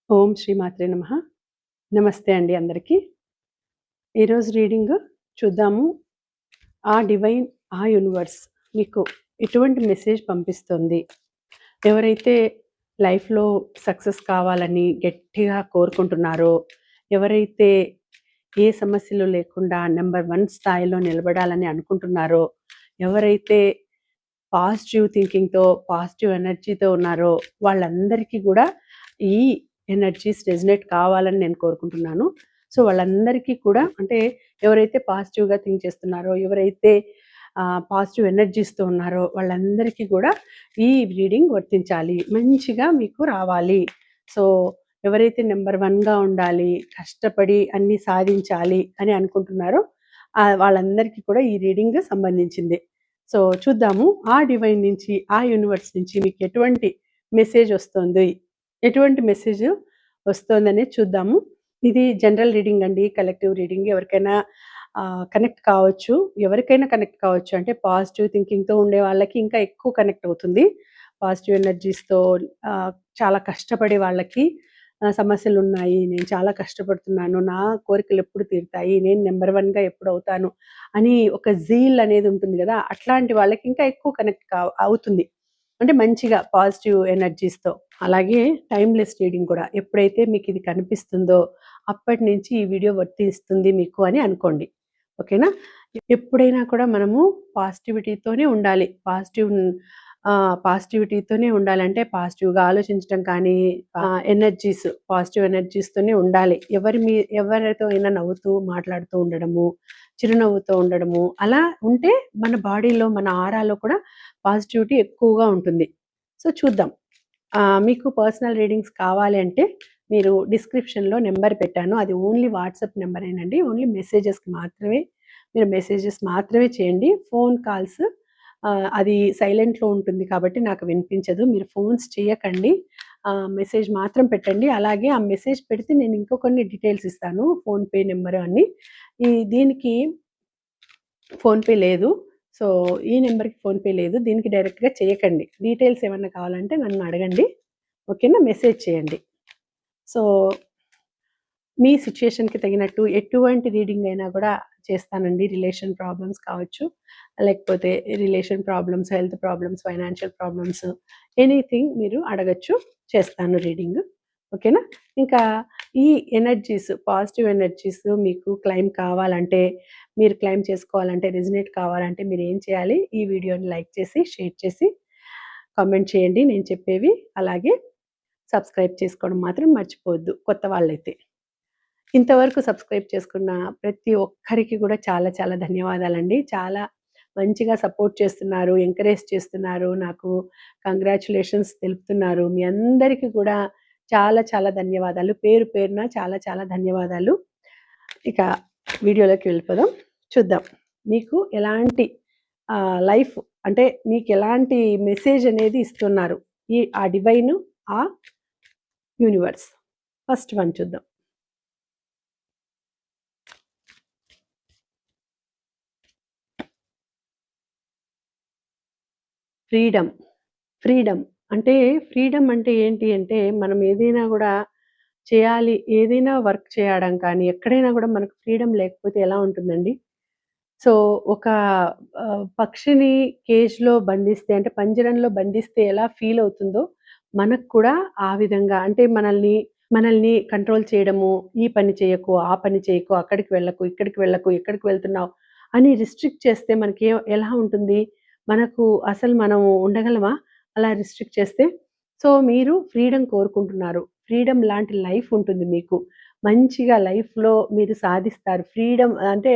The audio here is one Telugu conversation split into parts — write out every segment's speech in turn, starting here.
ఓం శ్రీ మాత్రే నమః. నమస్తే అండి అందరికీ. ఈరోజు రీడింగ్ చూద్దాము. ఆ డివైన్, ఆ యూనివర్స్ మీకు ఎటువంటి మెసేజ్ పంపిస్తుంది? ఎవరైతే లైఫ్‌లో సక్సెస్ కావాలని గట్టిగా కోరుకుంటున్నారో, ఎవరైతే ఏ సమస్యలు లేకుండా నంబర్ 1 స్థాయిలో నిలబడాలని అనుకుంటున్నారో, ఎవరైతే పాజిటివ్ థింకింగ్‌తో, పాజిటివ్ ఎనర్జీతో ఉన్నారో వాళ్ళందరికీ గూడా ఈ ఎనర్జీస్ రెజొనేట్ కావాలని నేను కోరుకుంటున్నాను. సో, వాళ్ళందరికీ కూడా అంటే ఎవరైతే పాజిటివ్‌గా థింక్ చేస్తున్నారో, ఎవరైతే పాజిటివ్ ఎనర్జీస్‌తో ఉన్నారో వాళ్ళందరికీ గూడా ఈ రీడింగ్ వర్తించాలి. మంచిగా మీకు రావాలి. సో, ఎవరైతే నంబర్ 1గా ఉండాలి, కష్టపడి అన్నీ సాధించాలి అని అనుకుంటున్నారో వాళ్ళందరికీ కూడా ఈ రీడింగ్ సంబంధించిందే. సో, చూద్దాము ఆ డివైన్ నుంచి, ఆ యూనివర్స్ నుంచి మీకు ఎటువంటి మెసేజ్ వస్తుంది? ఎటువంటి మెసేజ్ వస్తోందనేది చూద్దాము. ఇది జనరల్ రీడింగ్ అండి. Collective reading. ఎవరికైనా కనెక్ట్ కావచ్చు. ఎవరికైనా కనెక్ట్ కావచ్చు. అంటే పాజిటివ్ థింకింగ్‌తో ఉండే వాళ్ళకి ఇంకా ఎక్కువ కనెక్ట్ అవుతుంది. పాజిటివ్ ఎనర్జీస్‌తో చాలా కష్టపడే వాళ్ళకి సమస్యలున్నాయి. నేను చాలా కష్టపడుతున్నాను. నా కోరికలు ఎప్పుడు తీరుతాయి? నేను నంబర్ 1గా ఎప్పుడు అవుతాను? అని ఒక జీల్ అనేది ఉంటుంది గదా! అట్లాంటి వాళ్ళకి ఇంకా ఎక్కువ కనెక్ట్ అవుతుంది. అంటే మంచిగా పాజిటివ్ ఎనర్జీస్‌తో. అలాగే టైమ్‌లెస్ రీడింగ్ కూడా. ఎప్పుడైతే మీకిది కనిపిస్తుందో అప్పటి నుంచి ఈ వీడియో వర్తిస్తుంది మీకు అని అనుకోండి. ఓకేనా? ఎప్పుడైనా కూడా మనము పాజిటివిటీతోనే ఉండాలి. పాజిటివిటీతోనే ఉండాలంటే పాజిటివ్‌గా ఆలోచించడం కానీ పాజిటివ్ ఎనర్జీస్‌తోనే ఉండాలి. ఎవరితో అయినా నవ్వుతూ మాట్లాడుతూ ఉండడము, చిరునవ్వుతో ఉండడము అలా ఉంటే మన బాడీలో, మన ఆరాలో కూడా పాజిటివిటీ ఎక్కువగా ఉంటుంది. సో, చూద్దాం. మీకు పర్సనల్ రీడింగ్స్ కావాలి అంటే మీరు డిస్క్రిప్షన్‌లో నంబర్ పెట్టాను. అది ఓన్లీ వాట్సాప్ నంబరేనండి. ఓన్లీ మెసేజెస్‌కి మాత్రమే. మీరు మెసేజెస్ మాత్రమే చేయండి. ఫోన్ కాల్స్ అది సైలెంట్‌లో ఉంటుంది కాబట్టి నాకు వినిపించదు. మీరు ఫోన్స్ చేయకండి. మెసేజ్ మాత్రం పెట్టండి. అలాగే ఆ మెసేజ్ పెడితే నేను ఇంకో కొన్ని డీటెయిల్స్ ఇస్తాను. ఫోన్‌పే నంబరు అన్నీ. దీనికి ఫోన్‌పే లేదు. సో, ఈ నంబర్‌కి ఫోన్‌పే లేదు. దీనికి డైరెక్ట్‌గా చేయకండి. డీటెయిల్స్ ఏమన్నా కావాలంటే నన్ను అడగండి. ఓకేనా? మెసేజ్ చేయండి. సో, మీ సిట్యుయేషన్‌కి తగినట్టు ఎటువంటి రీడింగ్ అయినా కూడా చేస్తానండి. రిలేషన్ ప్రాబ్లమ్స్ కావచ్చు, లేకపోతే relation problems, health problems, financial problems anything మీరు అడగొచ్చు. చేస్తాను రీడింగ్. ఓకేనా? ఇంకా ఈ ఎనర్జీస్, పాజిటివ్ ఎనర్జీస్ మీకు క్లెయిమ్ కావాలంటే, మీరు క్లెయిమ్ చేసుకోవాలంటే, రెజొనేట్ కావాలంటే మీరేం చేయాలి? ఈ వీడియోని లైక్ చేసి, షేర్ చేసి, కామెంట్ చేయండి నేను చెప్పేవి. అలాగే సబ్స్క్రైబ్ చేసుకోవడం మాత్రం మర్చిపోవద్దు కొత్త వాళ్ళైతే. ఇంతవరకు సబ్స్క్రైబ్ చేసుకున్న ప్రతి ఒక్కరికి కూడా చాలా చాలా ధన్యవాదాలండి. చాలా మంచిగా సపోర్ట్ చేస్తున్నారు, ఎంకరేజ్ చేస్తున్నారు. నాకు కంగ్రాచ్యులేషన్స్ తెలుపుతున్నారు. మీ అందరికీ కూడా చాలా చాలా ధన్యవాదాలు. పేరు పేరున చాలా చాలా ధన్యవాదాలు. ఇక వీడియోలోకి వెళ్ళిపోదాం. చూద్దాం. మీకు ఎలాంటి లైఫ్ అంటే మీకెలాంటి మెసేజ్ అనేది ఇస్తున్నారు. ఆ డివైన్, ఆ యూనివర్స్. ఫస్ట్ వన్ చూద్దాం. ఫ్రీడమ్. ఫ్రీడమ్. అంటే ఫ్రీడమ్ అంటే ఏంటి అంటే, మనం ఏదైనా గూడా చేయాలి. ఏదైనా వర్క్ చేయడం కానీ, ఎక్కడైనా గూడా మనకు ఫ్రీడమ్ లేకపోతే ఎలా ఉంటుందండి? సో, ఒక పక్షిని కేజ్‌లో బంధిస్తే అంటే పంజరంలో బంధిస్తే ఎలా ఫీల్ అవుతుందో, మనకు కూడా ఆ విధంగా అంటే మనల్ని కంట్రోల్ చేయడము, ఈ పని చేయకు, ఆ పని చేయకు, అక్కడికి వెళ్ళకు, ఇక్కడికి వెళ్ళకు, ఎక్కడికి వెళ్తున్నావు అని రిస్ట్రిక్ట్ చేస్తే మనకి ఎలా ఉంటుంది? మనకు అసలు మనం ఉండగలమా? అలా రిస్ట్రిక్ట్ చేస్తే? సో, మీరు ఫ్రీడమ్ కోరుకుంటున్నారు. ఫ్రీడమ్ లాంటి లైఫ్ ఉంటుంది మీకు. మంచిగా లైఫ్‌లో మీరు సాధిస్తారు. ఫ్రీడమ్ అంటే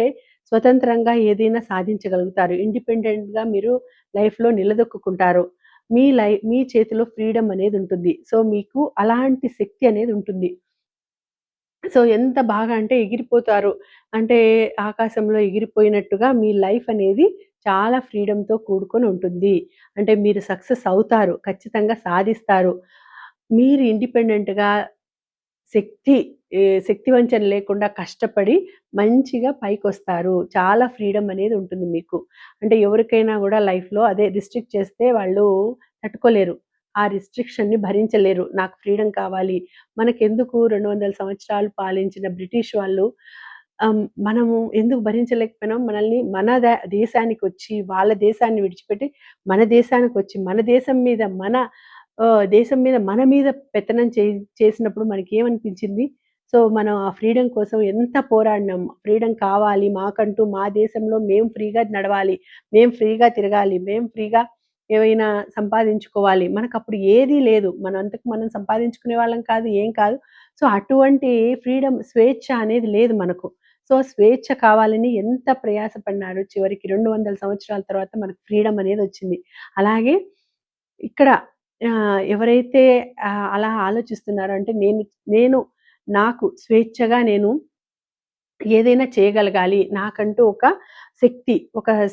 స్వతంత్రంగా ఏదైనా సాధించగలుగుతారు. ఇండిపెండెంట్‌గా మీరు లైఫ్‌లో నిలదొక్కుకుంటారు. మీ చేతిలో ఫ్రీడమ్ అనేది ఉంటుంది. సో, మీకు అలాంటి శక్తి అనేది ఉంటుంది. సో, ఎంత బాగా అంటే ఎగిరిపోతారు. అంటే ఆకాశంలో ఎగిరిపోయినట్టుగా మీ లైఫ్ అనేది చాలా ఫ్రీడమ్‌తో కూడుకొని ఉంటుంది. అంటే మీరు సక్సెస్ అవుతారు. ఖచ్చితంగా సాధిస్తారు. మీరు ఇండిపెండెంట్‌గా శక్తి శక్తి వంచన లేకుండా కష్టపడి మంచిగా పైకొస్తారు. చాలా ఫ్రీడమ్ అనేది ఉంటుంది మీకు. అంటే ఎవరికైనా గూడా లైఫ్‌లో అదే రిస్ట్రిక్ట్ చేస్తే వాళ్ళు తట్టుకోలేరు. ఆ రిస్ట్రిక్షన్‌ని భరించలేరు. నాకు ఫ్రీడమ్ కావాలి. మనకెందుకు 200 సంవత్సరాలు పాలించిన బ్రిటిష్ వాళ్ళు మనము ఎందుకు భరించలేకపోయినాం? మనల్ని మన దేశానికొచ్చి, వాళ్ళ దేశాన్ని విడిచిపెట్టి, మన దేశానికొచ్చి, మన దేశం మీద దేశం మీద మన మీద పెత్తనం చేసినప్పుడు మనకేమనిపించింది? సో, మనం ఆ ఫ్రీడమ్ కోసం ఎంత పోరాడినాం. ఫ్రీడమ్ కావాలి. మాకంటూ మా దేశంలో మేము ఫ్రీగా నడవాలి. మేము ఫ్రీగా తిరగాలి. మేము ఫ్రీగా ఏవైనా సంపాదించుకోవాలి. మనకప్పుడు ఏదీ లేదు. మనంతకు మనం సంపాదించుకునే వాళ్ళం కాదు. ఏం కాదు. సో, అటువంటి ఫ్రీడమ్ స్వేచ్ఛ అనేది లేదు మనకు. సో, స్వేచ్ఛ కావాలని ఎంత ప్రయాసపడినారు. చివరికి 200 సంవత్సరాల తర్వాత మనకు ఫ్రీడమ్ అనేదొచ్చింది. అలాగే ఇక్కడ ఎవరైతే అలా ఆలోచిస్తున్నారో అంటే నేను నాకు స్వేచ్ఛగా నేను ఏదైనా చేయగలగాలి. నాకంటూ ఒక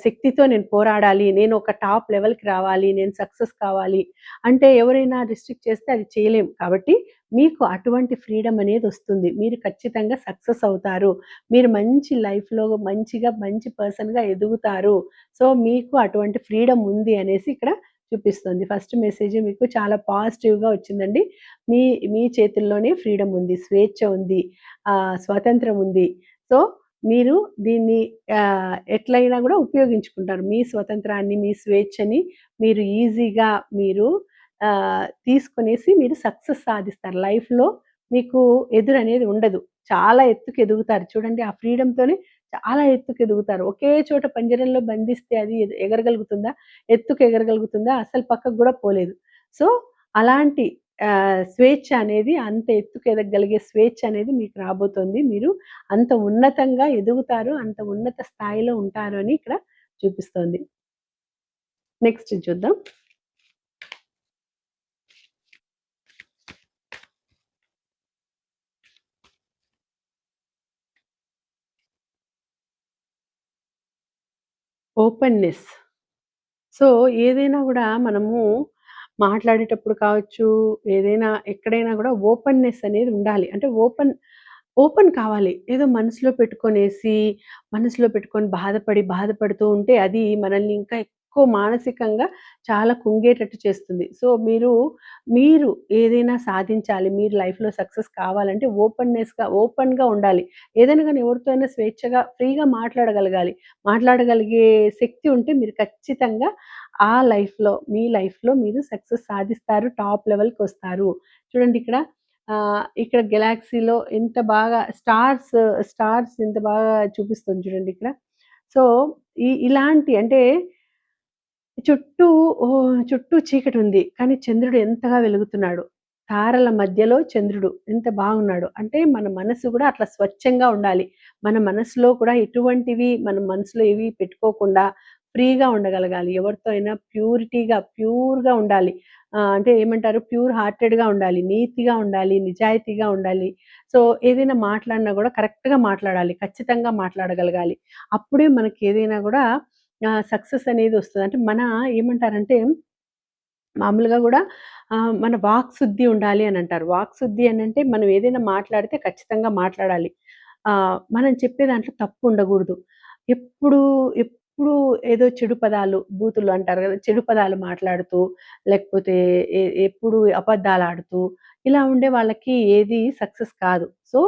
శక్తితో నేను పోరాడాలి. నేను ఒక టాప్ లెవెల్‌కి రావాలి. నేను సక్సెస్ కావాలి. అంటే ఎవరైనా రిస్ట్రిక్ట్ చేస్తే అది చేయలేం. కాబట్టి మీకు అటువంటి ఫ్రీడమ్ అనేదొస్తుంది. మీరు ఖచ్చితంగా సక్సెస్ అవుతారు. మీరు మంచి లైఫ్‌లో మంచి పర్సన్‌గా ఎదుగుతారు. సో, మీకు అటువంటి ఫ్రీడమ్ ఉంది అనేసి ఇక్కడ చూపిస్తుంది. ఫస్ట్ మెసేజ్ మీకు చాలా పాజిటివ్‌గా వచ్చిందండి. మీ మీ చేతుల్లోనే ఫ్రీడమ్ ఉంది. స్వేచ్ఛ ఉంది. స్వాతంత్రం ఉంది. సో, మీరు దీన్ని ఎట్లైనా గూడా ఉపయోగించుకుంటారు. మీ స్వతంత్రాన్ని, మీ స్వేచ్ఛని మీరు ఈజీగా తీసుకొనేసి మీరు సక్సెస్ సాధిస్తారు. లైఫ్‌లో మీకు ఎదురనేది ఉండదు. చాలా ఎత్తుకు ఎదుగుతారు. చూడండి ఆ ఫ్రీడమ్‌తోనే చాలా ఎత్తుకు ఎదుగుతారు. ఒకే చోట పంజరంలో బంధిస్తే అది ఎగరగలుగుతుందా? ఎత్తుకు ఎగరగలుగుతుందా? అసలు పక్కకు గూడా పోలేదు. సో, అలాంటి స్వేచ్ఛ అనేది అంత ఎత్తుకు ఎదగగలిగే స్వేచ్ఛ అనేది మీకు రాబోతోంది. మీరు అంత ఉన్నతంగా ఎదుగుతారు. అంత ఉన్నత స్థాయిలో ఉంటారు అని ఇక్కడ చూపిస్తోంది. నెక్స్ట్ చూద్దాం. ఓపెన్‌నెస్. సో, ఏదైనా గూడా మనము మాట్లాడేటప్పుడు కావచ్చు, ఏదైనా ఎక్కడైనా గూడా ఓపెన్‌నెస్ అనేది ఉండాలి. అంటే ఓపెన్ కావాలి. ఏదో మనసులో పెట్టుకొని బాధపడుతూ ఉంటే అది మనల్ని ఇంకా ఎక్కువ మానసికంగా చాలా కుంగేటట్టు చేస్తుంది. సో, మీరు ఏదైనా సాధించాలి, మీరు లైఫ్‌లో సక్సెస్ కావాలంటే ఓపెన్‌గా ఉండాలి. ఏదైనా గాని ఎవరితో అయినా స్వేచ్ఛగా, ఫ్రీగా మాట్లాడగలగాలి. మాట్లాడగలిగే శక్తి ఉంటే మీరు ఖచ్చితంగా మీ లైఫ్‌లో మీరు సక్సెస్ సాధిస్తారు. టాప్ లెవెల్‌కొస్తారు. చూడండి ఇక్కడ గెలాక్సీలో ఎంత బాగా స్టార్స్ ఎంత బాగా చూపిస్తుంది చూడండి ఇక్కడ. సో, ఇలాంటి అంటే చుట్టూ చుట్టూ చీకటుంది. కానీ చంద్రుడు ఎంతగా వెలుగుతున్నాడు. తారల మధ్యలో చంద్రుడు ఎంత బాగున్నాడు. అంటే మన మనసు గూడా అట్లా స్వచ్ఛంగా ఉండాలి. మన మనసులో కూడా మన మనసులో ఏవి పెట్టుకోకుండా ఫ్రీగా ఉండగలగాలి. ఎవరితో అయినా ప్యూర్‌గా ఉండాలి. అంటే ఏమంటారు ప్యూర్ హార్టెడ్‌గా ఉండాలి. నీతిగా ఉండాలి. నిజాయితీగా ఉండాలి. సో, ఏదైనా మాట్లాడినా గూడా కరెక్ట్‌గా మాట్లాడాలి. ఖచ్చితంగా మాట్లాడగలగాలి. అప్పుడే మనకేదైనా గూడా సక్సెస్ అనేది వస్తది. అంటే ఏమంటారంటే మామూలుగా గూడా మన వాక్‌శుద్ధి ఉండాలి అనంటారు. వాక్‌శుద్ధి అనంటే మనం ఏదైనా మాట్లాడితే ఖచ్చితంగా మాట్లాడాలి. మనం చెప్పే దాంట్లో తప్పు ఉండగూడదు. ఎప్పుడు, ఎప్పుడు ఏదో చెడు పదాలు, బూతులు అంటారు గదా! చెడు పదాలు మాట్లాడుతూ, లేకపోతే ఎప్పుడు అబద్దాలాడుతూ, ఇలా ఉండే వాళ్ళకి ఏది సక్సెస్ కాదు. సో,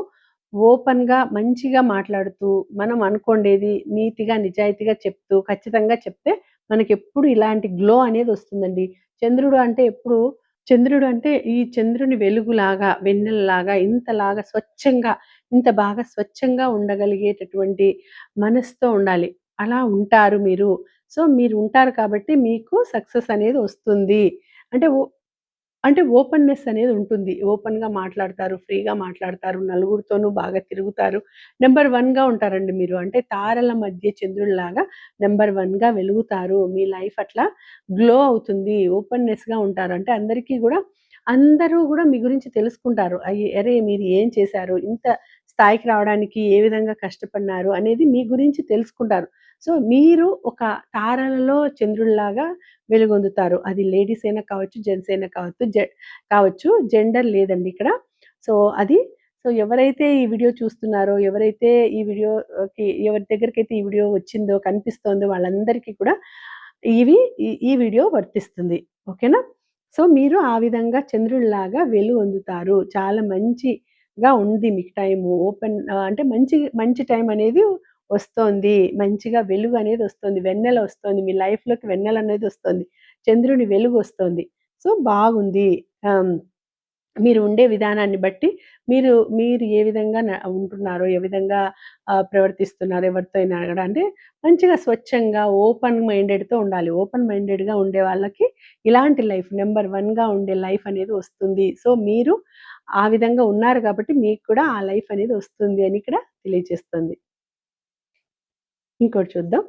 ఓపెన్‌గా మంచిగా మాట్లాడుతూ, మనం అనుకోండేది నీతిగా, నిజాయితీగా చెప్తూ, ఖచ్చితంగా చెప్తే మనకెప్పుడు ఇలాంటి గ్లో అనేదొస్తుందండి. చంద్రుడు అంటే ఎప్పుడు చంద్రుడు అంటే ఈ చంద్రుని వెలుగులాగా, వెన్నెలలాగా, ఇంత బాగా స్వచ్ఛంగా ఉండగలిగేటటువంటి మనసుతో ఉండాలి. అలా ఉంటారు మీరు. సో, మీరు ఉంటారు కాబట్టి మీకు సక్సెస్ అనేది వస్తుంది. అంటే ఓపెన్‌నెస్ అనేది ఉంటుంది. ఓపెన్‌గా మాట్లాడతారు, ఫ్రీగా మాట్లాడతారు, నలుగురితోనూ బాగా తిరుగుతారు. నంబర్ 1గా ఉంటారండి మీరు. అంటే తారల మధ్య చంద్రుడిలాగా నంబర్ 1గా వెలుగుతారు. మీ లైఫ్ అట్లా గ్లో అవుతుంది. ఓపెన్‌నెస్‌గా ఉంటారు. అంటే అందరూ గూడా మీ గురించి తెలుసుకుంటారు. అరే! మీరు ఏం చేశారు? ఇంత స్థాయికి రావడానికి ఏ విధంగా కష్టపడినారు? అనేది మీ గురించి తెలుసుకుంటారు. సో, మీరు ఒక తారలలో చంద్రుడిలాగా వెలుగొందుతారు. అది లేడీస్ అయినా కావచ్చు, జెంట్స్ అయినా కావచ్చు. జెండర్ లేదండి ఇక్కడ. సో, అది ఎవరైతే ఈ వీడియో చూస్తున్నారో, ఎవరి దగ్గరికైతే ఈ వీడియో వచ్చిందో, కనిపిస్తోందో వాళ్ళందరికీ కూడా ఈ వీడియో వర్తిస్తుంది. ఓకేనా? సో, మీరు ఆ విధంగా చంద్రుడిలాగా వెలుగొందుతారు. చాలా మంచిగా ఉంది మీకు టైము. అంటే మంచి మంచి టైం అనేది వస్తోంది. మంచిగా వెలుగనేది వస్తుంది. వెన్నెల వస్తోంది. మీ లైఫ్‌లోకి వెన్నెలనేది వస్తోంది. చంద్రుని వెలుగొస్తోంది. సో, బాగుంది. ఆహ్, మీరు ఉండే విధానాన్ని బట్టి మీరు మీరు ఏ విధంగా ఉంటున్నారో, ఏ విధంగా ప్రవర్తిస్తున్నారో ఎవరితో అయినా కూడా అంటే మంచిగా స్వచ్ఛంగా ఓపెన్ మైండెడ్‌తో ఉండాలి. ఓపెన్ మైండెడ్‌గా ఉండే వాళ్ళకి ఇలాంటి లైఫ్ నంబర్ 1గా ఉండే లైఫ్ అనేది వస్తుంది. సో, మీరు ఆ విధంగా ఉన్నారు కాబట్టి మీకు కూడా ఆ లైఫ్ అనేది వస్తుంది అని ఇక్కడ తెలియజేస్తుంది. ఇంకోటి చూద్దాం.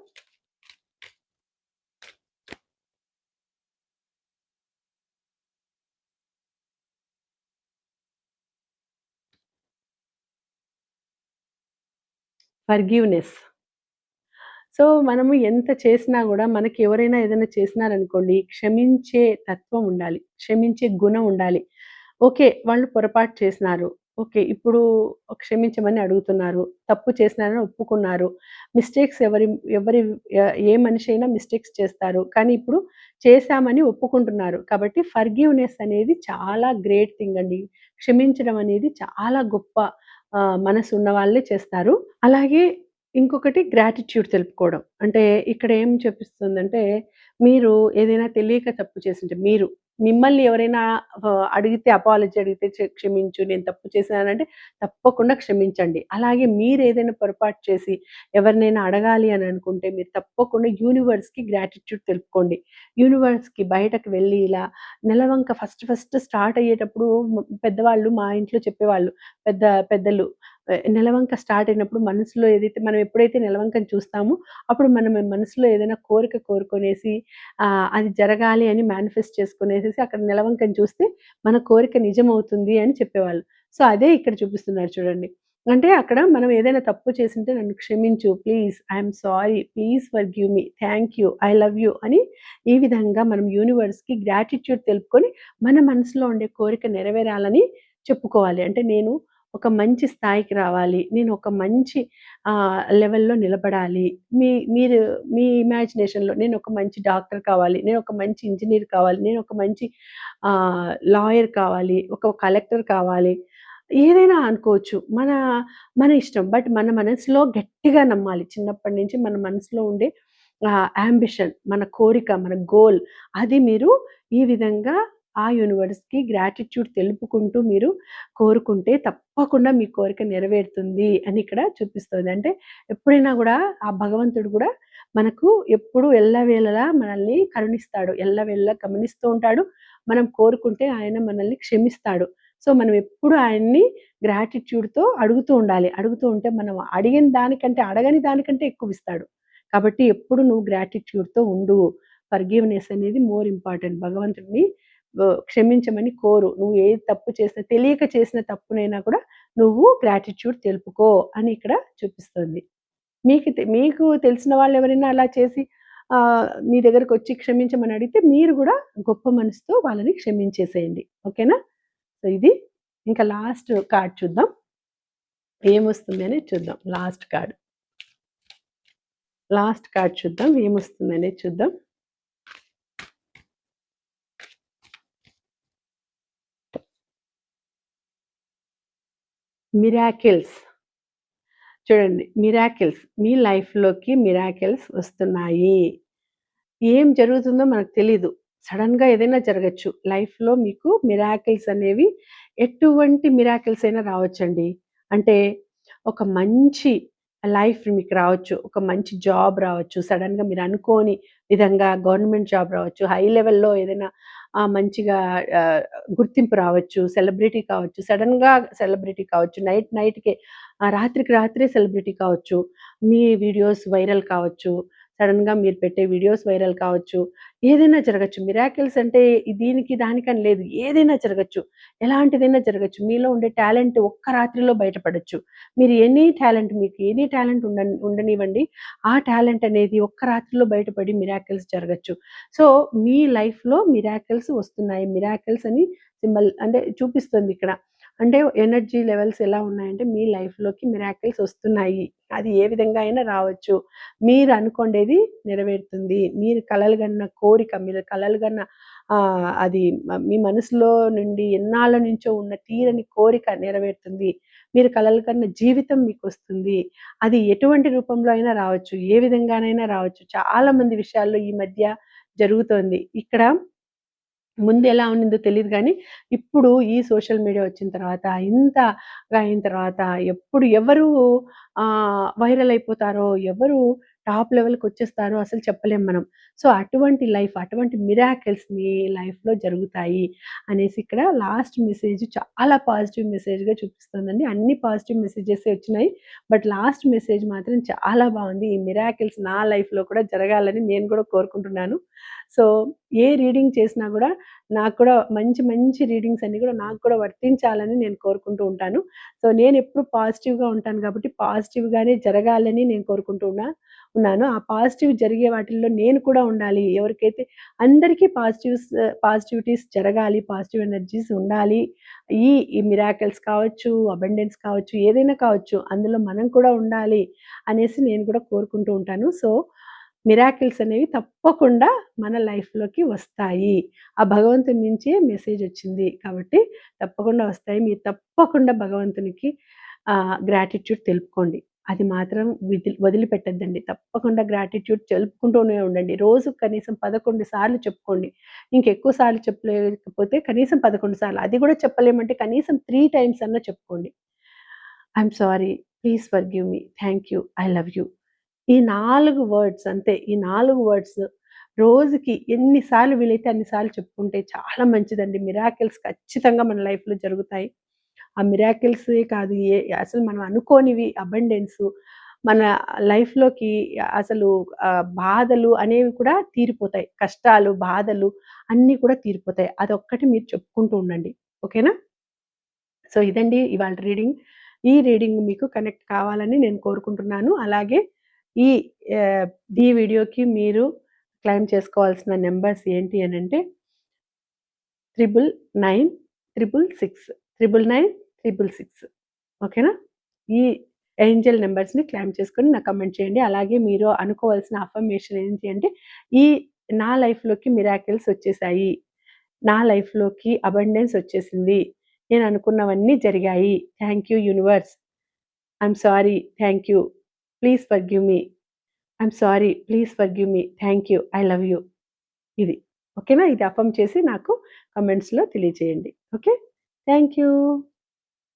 ఫర్‌గివ్‌నెస్. సో, మనము ఎంత చేసినా గూడా మనకి ఎవరైనా ఏదైనా చేసినారనుకోండి, క్షమించే తత్వం ఉండాలి. క్షమించే గుణం ఉండాలి. ఓకే. వాళ్ళు పొరపాటు చేసినారు. ఓకే. ఇప్పుడు క్షమించమని అడుగుతున్నారు. తప్పు చేసినారని ఒప్పుకున్నారు. మిస్టేక్స్ ఎవరి ఏ మనిషి అయినా మిస్టేక్స్ చేస్తారు. కానీ ఇప్పుడు చేశామని ఒప్పుకుంటున్నారు. కాబట్టి ఫర్‌గివ్‌నెస్ అనేది చాలా గ్రేట్ థింగ్ అండి. క్షమించడం అనేది చాలా గొప్ప మనసున్న వాళ్ళే చేస్తారు. అలాగే ఇంకొకటి గ్రాటిట్యూడ్ తెలుపుకోవడం. అంటే ఇక్కడ ఏం చూపిస్తుందంటే, మీరు ఏదైనా తెలియక తప్పు చేసుంటే మిమ్మల్ని ఎవరైనా అడిగితే అపాలజీ అడిగితే క్షమించు నేను తప్పు చేశానంటే తప్పకుండా క్షమించండి. అలాగే మీరేదైనా పొరపాటు చేసి ఎవరినైనా అడగాలి అని అనుకుంటే మీరు తప్పకుండా యూనివర్స్‌కి గ్రాటిట్యూడ్ తెలుపుకోండి. యూనివర్స్‌కి బయటకు వెళ్ళి ఇలా నెలవంక ఫస్ట్ ఫస్ట్ స్టార్ట్ అయ్యేటప్పుడు పెద్దవాళ్ళు మా ఇంట్లో చెప్పేవాళ్ళు. పెద్దలు నెలవంక స్టార్ట్ అయినప్పుడు మనసులో ఏదైతే మనం ఎప్పుడైతే నెలవంకని చూస్తామో, అప్పుడు మనం మనసులో ఏదైనా కోరిక కోరుకొనేసి అది జరగాలి అని మేనిఫెస్ట్ చేసుకునేసేసి అక్కడ నెలవంకని చూస్తే మన కోరిక నిజమవుతుంది అని చెప్పేవాళ్ళు. సో, అదే ఇక్కడ చూపిస్తున్నారు చూడండి. అంటే అక్కడ మనం ఏదైనా తప్పు చేసుంటే నన్ను క్షమించు. Please I am sorry. Please forgive me. Thank you. I love you అని ఈ విధంగా మనం యూనివర్స్‌కి గ్రాటిట్యూడ్ తెలుపుకొని మన మనసులో ఉండే కోరిక నెరవేరాలని చెప్పుకోవాలి. అంటే నేను ఒక మంచి స్థాయికి రావాలి. నేను ఒక మంచి లెవెల్‌లో నిలబడాలి. మీరు మీ ఇమాజినేషన్‌లో నేనొక మంచి డాక్టర్ కావాలి. నేనొక మంచి ఇంజినీర్ కావాలి. నేనొక మంచి లాయర్ కావాలి. ఒక కలెక్టర్ కావాలి. ఏదైనా అనుకోవచ్చు. మన ఇష్టం. బట్ మన మనసులో గట్టిగా నమ్మాలి. చిన్నప్పటి నుంచి మన మనసులో ఉండే యాంబిషన్, మన కోరిక, మన గోల్ అది మీరు ఈ విధంగా ఆ యూనివర్స్‌కి గ్రాటిట్యూడ్ తెలుపుకుంటూ మీరు కోరుకుంటే తప్పకుండా మీ కోరిక నెరవేరుతుంది అని ఇక్కడ చూపిస్తోంది. అంటే ఎప్పుడైనా గూడా ఆ భగవంతుడు గూడా మనకు ఎప్పుడు ఎల్లవేళలా మనల్ని కరుణిస్తాడు. ఎల్లవేళలా గమనిస్తూ ఉంటాడు. మనం కోరుకుంటే ఆయన మనల్ని క్షమిస్తాడు. సో, మనం ఎప్పుడు ఆయన్ని గ్రాటిట్యూడ్‌తో అడుగుతూ ఉండాలి. అడుగుతూ ఉంటే మనం అడిగిన దానికంటే, అడగని దానికంటే ఎక్కువిస్తాడు. కాబట్టి ఎప్పుడు నువ్వు గ్రాటిట్యూడ్‌తో ఉండు. ఫర్‌గివ్‌నెస్ అనేది మోర్ ఇంపార్టెంట్. భగవంతుడిని క్షమించమని కోరు. నువ్వు ఏది తప్పు చేసినా తెలియక చేసిన తప్పునైనా కూడా నువ్వు గ్రాటిట్యూడ్ తెలుపుకో అని ఇక్కడ చూపిస్తుంది. మీకు తెలిసిన వాళ్ళెవరైనా అలా చేసి మీ దగ్గరకొచ్చి క్షమించమని అడిగితే మీరు గూడా గొప్ప మనసుతో వాళ్ళని క్షమించేసేయండి. ఓకేనా? సో, ఇది ఇంకా లాస్ట్ కార్డ్ చూద్దాం. ఏమొస్తుంది అనేది చూద్దాం. లాస్ట్ కార్డ్ చూద్దాం. ఏమొస్తుందనేది చూద్దాం. మిరాకిల్స్. చూడండి మీ లైఫ్‌లోకి మిరాకిల్స్ వస్తున్నాయి. ఏం జరుగుతుందో మనకు తెలీదు. సడెన్‌గా ఏదైనా జరగొచ్చు. లైఫ్‌లో మీకు మిరాకిల్స్ అనేవి ఎటువంటి మిరాకిల్స్ అయినా రావచ్చండి. అంటే ఒక మంచి లైఫ్ మీకు రావచ్చు. ఒక మంచి జాబ్ రావచ్చు. సడెన్‌గా మీరు అనుకోని విధంగా గవర్నమెంట్ జాబ్ రావచ్చు. హై లెవెల్‌లో ఏదైనా మంచిగా ఆహ్, గుర్తింపు రావచ్చు. సెలబ్రిటీ కావచ్చు. సడెన్‌గా సెలబ్రిటీ కావచ్చు. నైట్‌కే రాత్రికి రాత్రే సెలబ్రిటీ కావచ్చు. మీ వీడియోస్ వైరల్ కావచ్చు. సడెన్‌గా మీరు పెట్టే వీడియోస్ వైరల్ కావచ్చు. ఏదైనా జరగచ్చు. మిరాకిల్స్ అంటే దీనికి, దానికని లేదు. ఏదైనా జరగచ్చు. ఎలాంటిదైనా జరగచ్చు. మీలో ఉండే టాలెంట్ ఒక్క రాత్రిలో బయటపడొచ్చు. మీరు మీకు ఎనీ టాలెంట్ ఉండనివ్వండి. ఆ టాలెంట్ అనేది ఒక్క రాత్రిలో బయటపడి మిరాకిల్స్ జరగచ్చు. సో, మీ లైఫ్‌లో మిరాకిల్స్ వస్తున్నాయి. మిరాకిల్స్ అని సింబల్ అంటే చూపిస్తుందిక్కడ. అంటే ఎనర్జీ లెవెల్స్ ఎలా ఉన్నాయంటే మీ లైఫ్‌లోకి మిరాకిల్స్ వస్తున్నాయి. అది ఏ విధంగా అయినా రావచ్చు. మీరు అనుకోండేది నెరవేరుతుంది. మీరు కలలుగన్న కోరిక, మీరు కలలుగన్న అది మీ మనసులో నుండి ఎన్నాళ్ళ నుంచో ఉన్న తీరని కోరిక నెరవేరుతుంది. మీరు కలలు కన్న జీవితం మీకొస్తుంది. అది ఎటువంటి రూపంలో అయినా రావచ్చు. ఏ విధంగానైనా రావచ్చు. చాలా మంది విషయాల్లో ఈ మధ్య జరుగుతోంది. ఇక్కడ ముందెలా ఉన్నిందో తెలీదు గానీ, ఇప్పుడు ఈ సోషల్ మీడియా వచ్చిన తర్వాత, ఇంతగా అయిన తర్వాత ఎప్పుడు ఎవరు వైరల్ అయిపోతారో, ఎవరు టాప్ లెవెల్‌కొచ్చేస్తారో అసలు చెప్పలేం మనం. సో, అటువంటి లైఫ్, అటువంటి మిరాకిల్స్ మీ లైఫ్‌లో జరుగుతాయి అనేసి ఇక్కడ లాస్ట్ మెసేజ్ చాలా పాజిటివ్ మెసేజ్‌గా చూపిస్తుందండి. అన్ని పాజిటివ్ మెసేజెసే వచ్చినాయి. బట్ లాస్ట్ మెసేజ్ మాత్రం చాలా బావుంది. ఈ మిరాకిల్స్ నా లైఫ్‌లో కూడా జరగాలని నేను కూడా కోరుకుంటున్నాను. సో, ఏ రీడింగ్ చేసినా గూడా నాకు కూడా మంచి మంచి రీడింగ్స్ అన్నీ కూడా నాకు కూడా వర్తించాలని నేను కోరుకుంటూ ఉంటాను. సో, నేనెప్పుడు పాజిటివ్‌గా ఉంటాను కాబట్టి పాజిటివ్‌గానే జరగాలని నేను కోరుకుంటూ ఉన్నాను. ఆ పాజిటివ్ జరిగే వాటిల్లో నేను కూడా ఉండాలి. ఎవరికైతే అందరికీ పాజిటివిటీస్ జరగాలి. పాజిటివ్ ఎనర్జీస్ ఉండాలి. ఈ మిరాకిల్స్ కావచ్చు, అబండెన్స్ కావచ్చు, ఏదైనా కావచ్చు. అందులో మనం కూడా ఉండాలి అనేసి నేను కూడా కోరుకుంటూ ఉంటాను. సో, మిరాకిల్స్ అనేవి తప్పకుండా మన లైఫ్‌లోకి వస్తాయి. ఆ భగవంతుని నుంచే మెసేజొచ్చింది. కాబట్టి తప్పకుండా వస్తాయి. మీరు తప్పకుండా భగవంతునికి గ్రాటిట్యూడ్ తెలుపుకోండి. అది మాత్రం వదిలిపెట్టొద్దండి. తప్పకుండా గ్రాటిట్యూడ్ తెలుపుకుంటూనే ఉండండి. రోజుకి కనీసం 11 సార్లు చెప్పుకోండి. ఇంకెక్కువ సార్లు చెప్పలేకపోతే కనీసం 11 సార్లు. అది కూడా చెప్పలేమంటే కనీసం 3 టైమ్స్ అన్నా చెప్పుకోండి. I'm sorry. Please forgive me. Thank you. I love you. ఈ 4 వర్డ్స్ అంతే. ఈ 4 వర్డ్స్ రోజుకి ఎన్ని సార్లు వీలైతే అన్ని సార్లు చెప్పుకుంటే చాలా మంచిదండి. మిరాకిల్స్ ఖచ్చితంగా మన లైఫ్‌లో జరుగుతాయి. ఆ మిరాకిల్సే కాదు అసలు మనం అనుకోనివి అబండెన్సు మన లైఫ్‌లోకి అసలు బాధలు అనేవి కూడా తీరిపోతాయి. కష్టాలు, బాధలు అన్నీ కూడా తీరిపోతాయి. అదొక్కటి మీరు చెప్పుకుంటూ ఉండండి. ఓకేనా? సో, ఇదండి ఇవాళ రీడింగ్. ఈ రీడింగ్ మీకు కనెక్ట్ కావాలని నేను కోరుకుంటున్నాను. అలాగే ఈ ఆహ్, ఈ వీడియోకి మీరు క్లెయిమ్ చేసుకోవాల్సిన నంబర్స్ ఏంటి అనంటే 99966 99966 ఓకేనా? ఈ ఏంజెల్ నంబర్స్‌ని క్లెయిమ్ చేసుకొని నాకు కామెంట్ చేయండి. అలాగే మీరు అనుకోవాల్సిన అఫర్మేషన్ ఏంటి అంటే, ఈ నా లైఫ్‌లోకి మిరాకిల్స్ వచ్చేసాయి. నా లైఫ్‌లోకి అబండెన్స్ వచ్చేసింది. నేను అనుకున్నవన్నీ జరిగాయి. Thank you universe. I'm sorry. Thank you. Please forgive me. I'm sorry. Please forgive me. Thank you. I love you. ఇది. ఓకేనా? ఇది అఫర్మ్ చేసి నాకు కామెంట్స్‌లో తెలియజేయండి. ఓకే. Thank you.